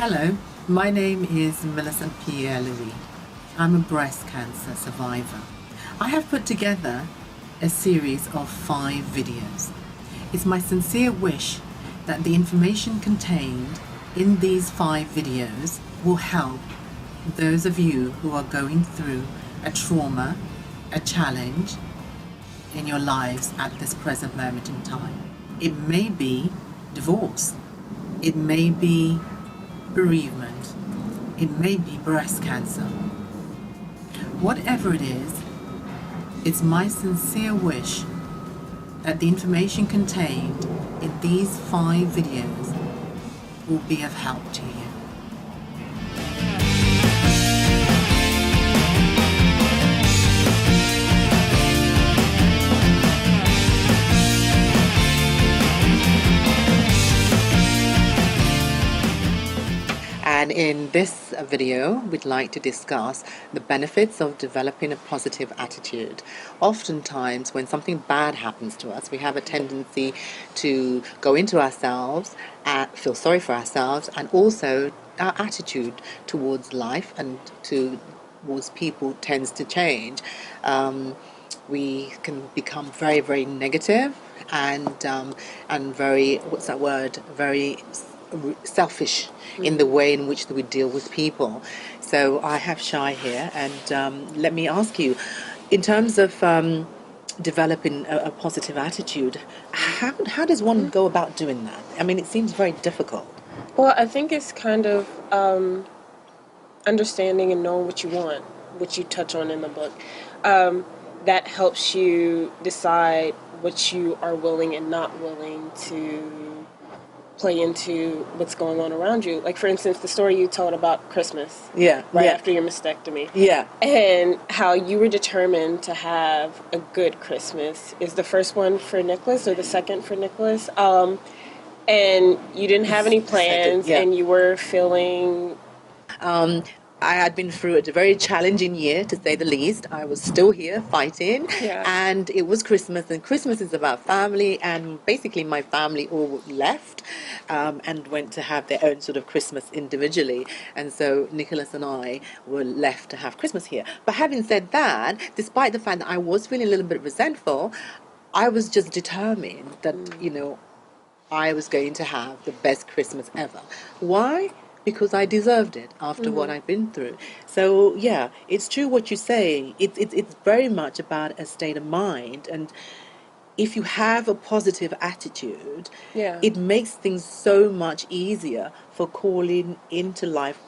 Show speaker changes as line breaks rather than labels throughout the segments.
Hello, my name is Melissa Pierre-Louis. I'm a breast cancer survivor. I have put together a series of 5 videos. It's my sincere wish that the information contained in these 5 videos will help those of you who are going through a trauma, a challenge in your lives at this present moment in time. It may be divorce. It may be bereavement. It may be breast cancer. Whatever it is, it's my sincere wish that the information contained in these 5 videos will be of help to you. And in this video, we'd like to discuss the benefits of developing a positive attitude. Oftentimes, when something bad happens to us, we have a tendency to go into ourselves, feel sorry for ourselves, and also our attitude towards life and towards people tends to change. We can become very, very negative and very, what's that word? Very selfish in the way in which we deal with people. So I have Shai here, and let me ask you, in terms of developing a positive attitude, how does one go about doing that? I mean, it seems very difficult.
Well, I think it's kind of understanding and knowing what you want, which you touch on in the book. That helps you decide what you are willing and not willing to play into what's going on around you. Like, for instance, the story you told about Christmas. After your mastectomy.
Yeah.
And how you were determined to have a good Christmas. Is the first one for Nicholas or the second for Nicholas? And you didn't have any plans, and you were feeling...
I had been through a very challenging year, to say the least. I was still here fighting, and it was Christmas, and Christmas is about family, and basically my family all left and went to have their own sort of Christmas individually, and so Nicholas and I were left to have Christmas here. But having said that, despite the fact that I was feeling a little bit resentful, I was just determined that, I was going to have the best Christmas ever. Why? Because I deserved it after what I've been through. So yeah, it's true what you say. It's very much about a state of mind, and if you have a positive attitude, it makes things so much easier for calling into life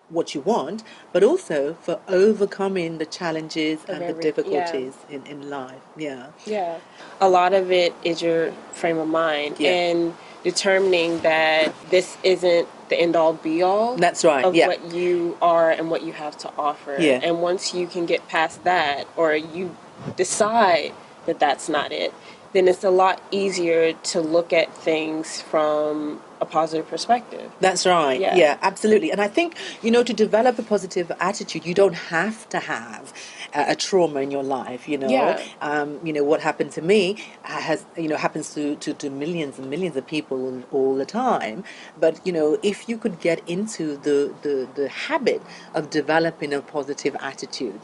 what you want, but also for overcoming the challenges and the difficulties in life.
Yeah. A lot of it is your frame of mind and determining that this isn't the end-all be-all.
That's right.
Of what you are and what you have to offer. And once you can get past that, or you decide that that's not it, then it's a lot easier to look at things from a positive perspective.
That's right. Yeah, absolutely. And I think, to develop a positive attitude, you don't have to have a trauma in your life, what happened to me happens to millions and millions of people all the time. But, if you could get into the habit of developing a positive attitude,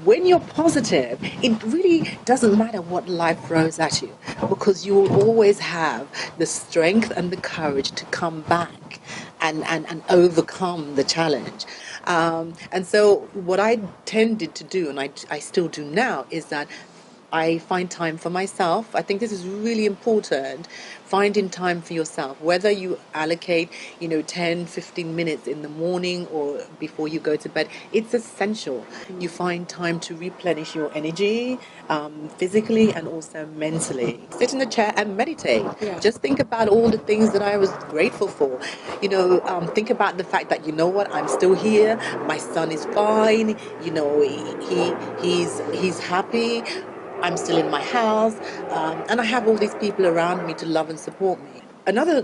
when you're positive, it really doesn't matter what life throws at you, because you will always have the strength and the courage to come back and overcome the challenge. And so what I tended to do, and I still do now, is that I find time for myself. I think this is really important, finding time for yourself, whether you allocate 10, 15 minutes in the morning or before you go to bed. It's essential. You find time to replenish your energy, physically and also mentally. Sit in a chair and meditate. Just think about all the things that I was grateful for. Think about the fact that, I'm still here. My son is fine. He's happy. I'm still in my house, and I have all these people around me to love and support me. Another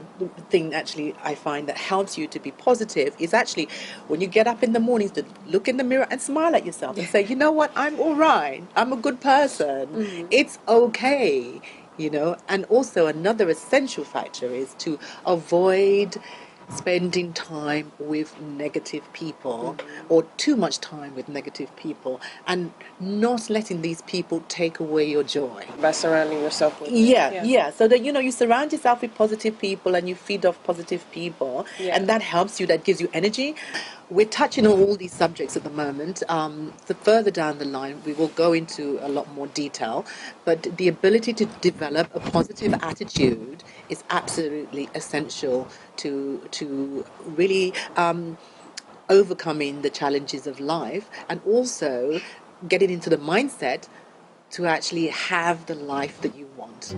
thing actually I find that helps you to be positive is actually when you get up in the mornings to look in the mirror and smile at yourself and say, you know what, I'm all right. I'm a good person. It's okay. And also another essential factor is to avoid spending time with negative people, or too much time with negative people, and not letting these people take away your joy.
By surrounding yourself with it.
Yeah. So that, you surround yourself with positive people and you feed off positive people, and that helps you, that gives you energy. We're touching on all these subjects at the moment. The further down the line, we will go into a lot more detail, but the ability to develop a positive attitude is absolutely essential to really overcoming the challenges of life, and also getting into the mindset to actually have the life that you want.